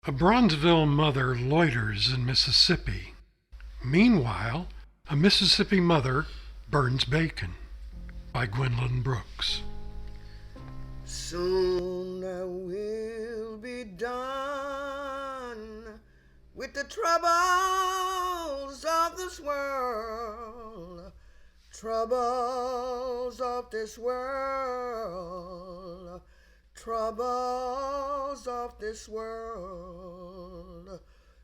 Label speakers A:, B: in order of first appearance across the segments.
A: A Bronzeville mother loiters in Mississippi. Meanwhile, a Mississippi mother burns bacon. By Gwendolyn Brooks.
B: Soon I will be done with the troubles of this world, troubles of this world, troubles of this world.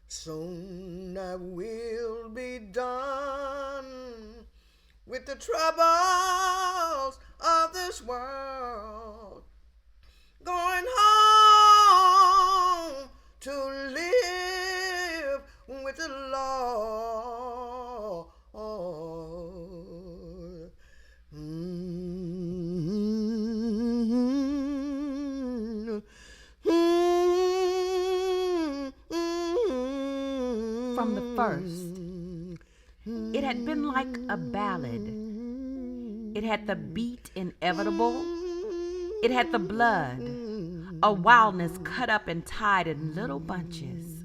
B: Soon I will be done with the troubles of this world, going home to live with the Lord.
C: From the first, it had been like a ballad. It had the beat inevitable. It had the blood, a wildness cut up and tied in little bunches.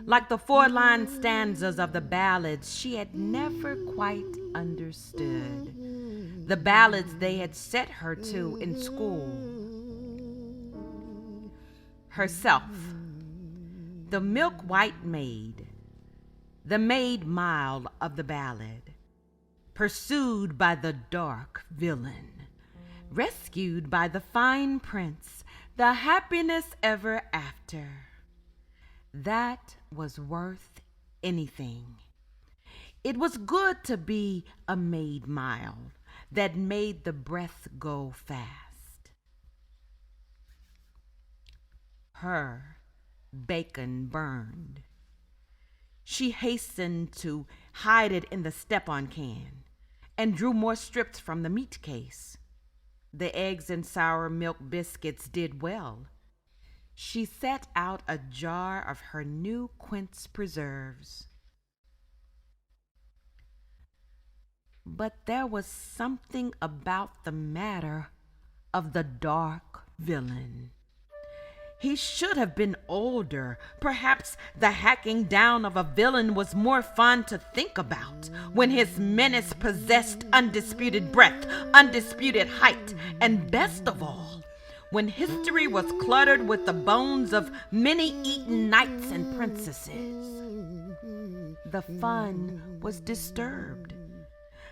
C: Like the four-line stanzas of the ballads she had never quite understood. The ballads they had set her to in school. Herself, the milk-white maid, the maid mild of the ballad, pursued by the dark villain, rescued by the fine prince, the happiness ever after. That was worth anything. It was good to be a maid mild that made the breath go fast. Her bacon burned. She hastened to hide it in the step-on can and drew more strips from the meat case. The eggs and sour milk biscuits did well. She set out a jar of her new quince preserves. But there was something about the matter of the dark villain. He should have been older. Perhaps the hacking down of a villain was more fun to think about when his menace possessed undisputed breadth, undisputed height, and best of all, when history was cluttered with the bones of many eaten knights and princesses. The fun was disturbed,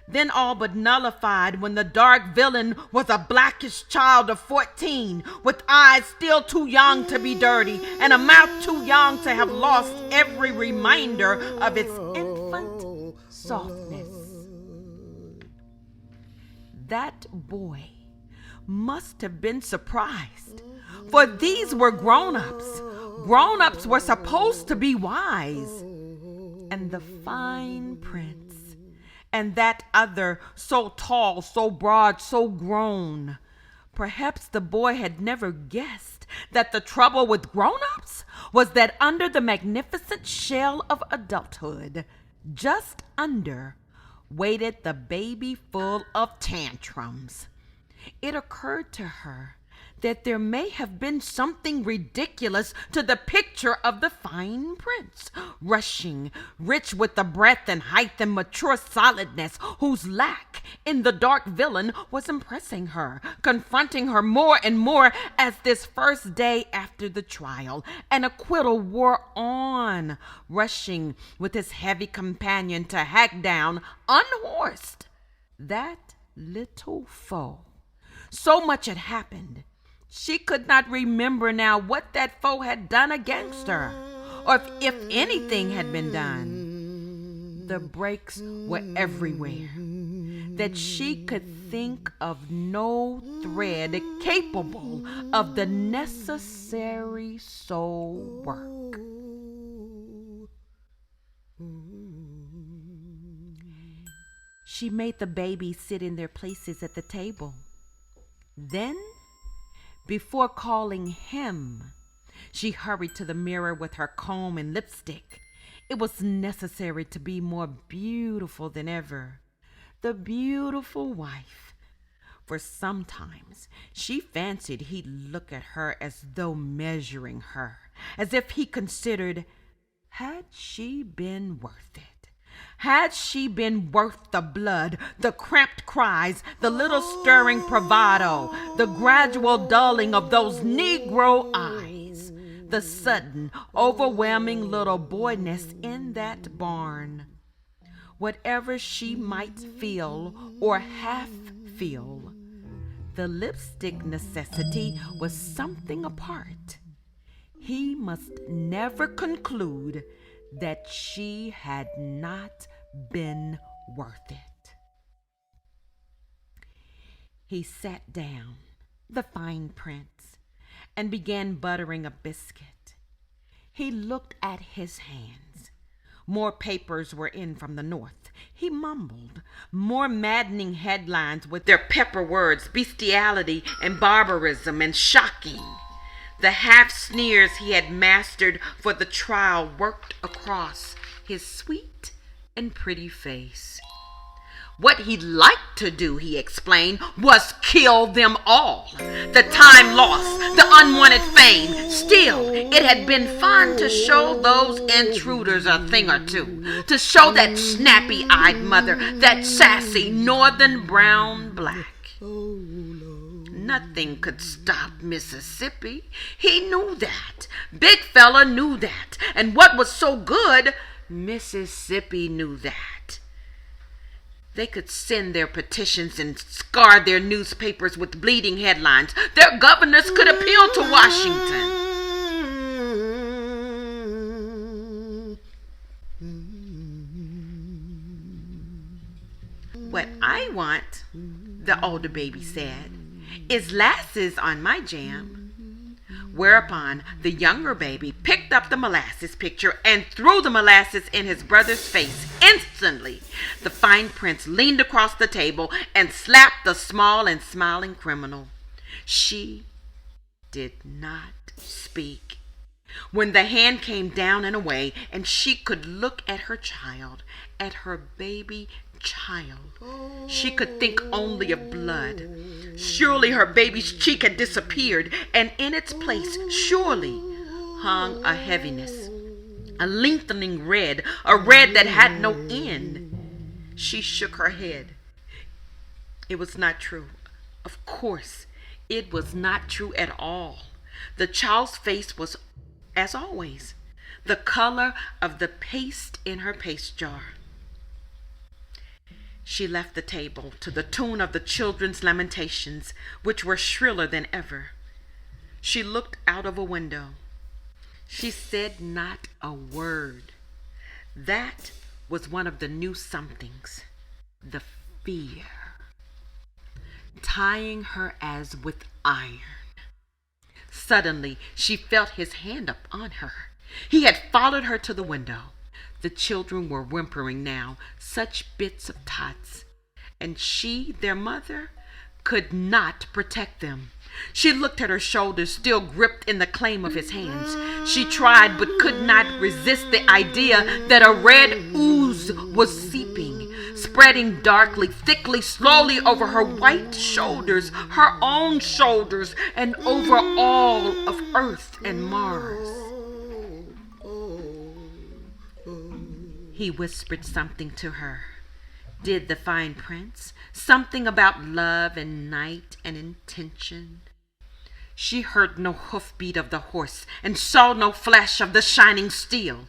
C: then all but nullified when the dark villain was a blackish child of 14, with eyes still too young to be dirty and a mouth too young to have lost every reminder of its infant softness. That boy must have been surprised, for these were grown-ups. Grown-ups were supposed to be wise. And the fine prince, and that other, so tall, so broad, so grown. Perhaps the boy had never guessed that the trouble with grown-ups was that under the magnificent shell of adulthood, just under, waited the baby full of tantrums. It occurred to her that there may have been something ridiculous to the picture of the fine prince, rushing, rich with the breadth and height and mature solidness, whose lack in the dark villain was impressing her, confronting her more and more as this first day after the trial and acquittal wore on, rushing with his heavy companion to hack down, unhorsed, that little foe. So much had happened. She could not remember now what that foe had done against her, or if anything had been done. The breaks were everywhere, that she could think of no thread capable of the necessary soul work. She made the babies sit in their places at the table. Then, before calling him, she hurried to the mirror with her comb and lipstick. It was necessary to be more beautiful than ever. The beautiful wife, for sometimes she fancied he'd look at her as though measuring her, as if he considered, had she been worth it? Had she been worth the blood, the cramped cries, the little stirring bravado, the gradual dulling of those Negro eyes, the sudden, overwhelming little boyness in that barn? Whatever she might feel or half feel, the lipstick necessity was something apart. He must never conclude that she had not been worth it. He sat down, the fine prince, and began buttering a biscuit. He looked at his hands. More papers were in from the north. He mumbled. More maddening headlines with their pepper words, bestiality and barbarism and shocking. The half-sneers he had mastered for the trial worked across his sweet and pretty face. What he'd like to do, he explained, was kill them all. The time lost, the unwanted fame. Still, it had been fun to show those intruders a thing or two, to show that snappy-eyed mother, that sassy northern brown black. Nothing could stop Mississippi. He knew that. Big fella knew that. And what was so good, Mississippi knew that. They could send their petitions and scar their newspapers with bleeding headlines. Their governors could appeal to Washington. What I want, the older baby said, is lasses on my jam. Whereupon the younger baby picked up the molasses picture and threw the molasses in his brother's face. Instantly, the fine prince leaned across the table and slapped the small and smiling criminal. She did not speak. When the hand came down and away, and she could look at her child, at her baby child, she could think only of blood. Surely her baby's cheek had disappeared, and in its place surely hung a heaviness, a lengthening red, a red that had no end. She shook her head. It was not true. Of course, it was not true at all. The child's face was, as always, the color of the paste in her paste jar. She left the table to the tune of the children's lamentations, which were shriller than ever. She looked out of a window. She said not a word. That was one of the new somethings, the fear, tying her as with iron. Suddenly, she felt his hand up on her. He had followed her to the window. The children were whimpering now, such bits of tots, and she, their mother, could not protect them. She looked at her shoulders, still gripped in the claim of his hands. She tried, but could not resist the idea that a red ooze was seeping, spreading darkly, thickly, slowly over her white shoulders, her own shoulders, and over all of Earth and Mars. He whispered something to her. Did the fine prince? Something about love and night and intention. She heard no hoofbeat of the horse and saw no flash of the shining steel.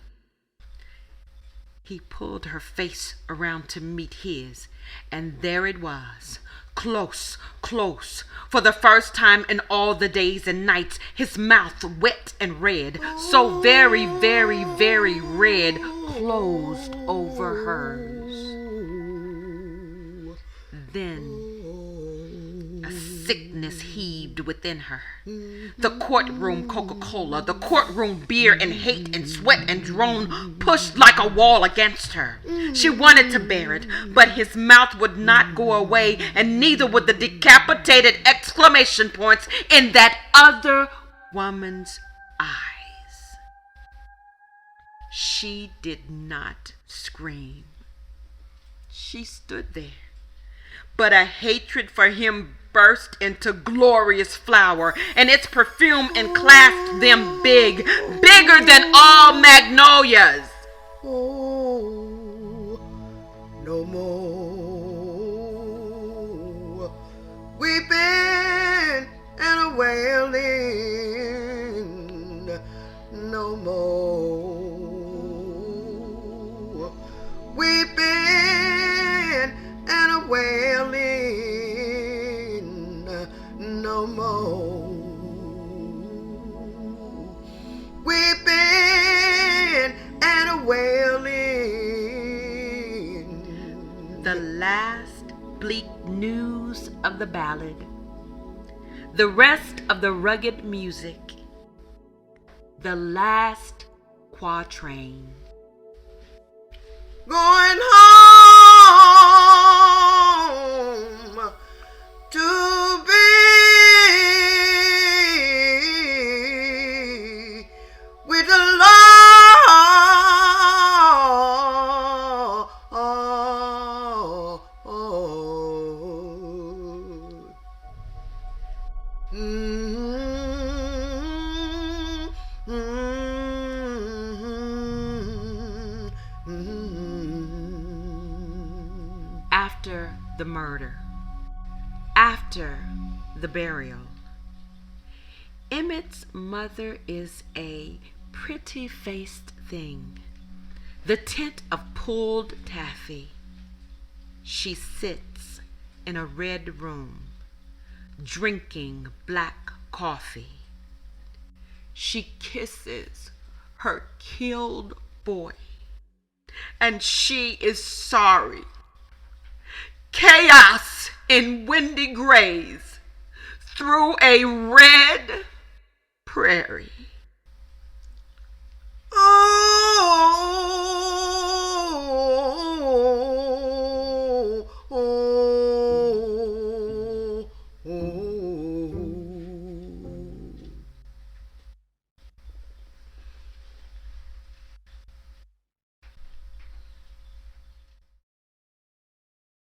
C: He pulled her face around to meet his, and there it was, close, close. For the first time in all the days and nights, his mouth wet and red, so very, very, very red, closed over hers. Then a sickness heaved within her. The courtroom Coca-Cola, the courtroom beer and hate and sweat and drone pushed like a wall against her. She wanted to bear it, but his mouth would not go away, and neither would the decapitated exclamation points in that other woman's eyes. She did not scream. She stood there, but a hatred for him burst into glorious flower, and its perfume enclasped them bigger than all magnolias.
B: Oh, no more weeping and a wailing, no more weeping and a wailing, no more weeping and a wailing.
C: The last bleak news of the ballad, the rest of the rugged music, the last quatrain.
B: Going home to be with the Lord.
C: After the murder, after the burial, Emmett's mother is a pretty-faced thing, the tint of pulled taffy. She sits in a red room, drinking black coffee. She kisses her killed boy, and she is sorry. Chaos in windy grays through a red prairie.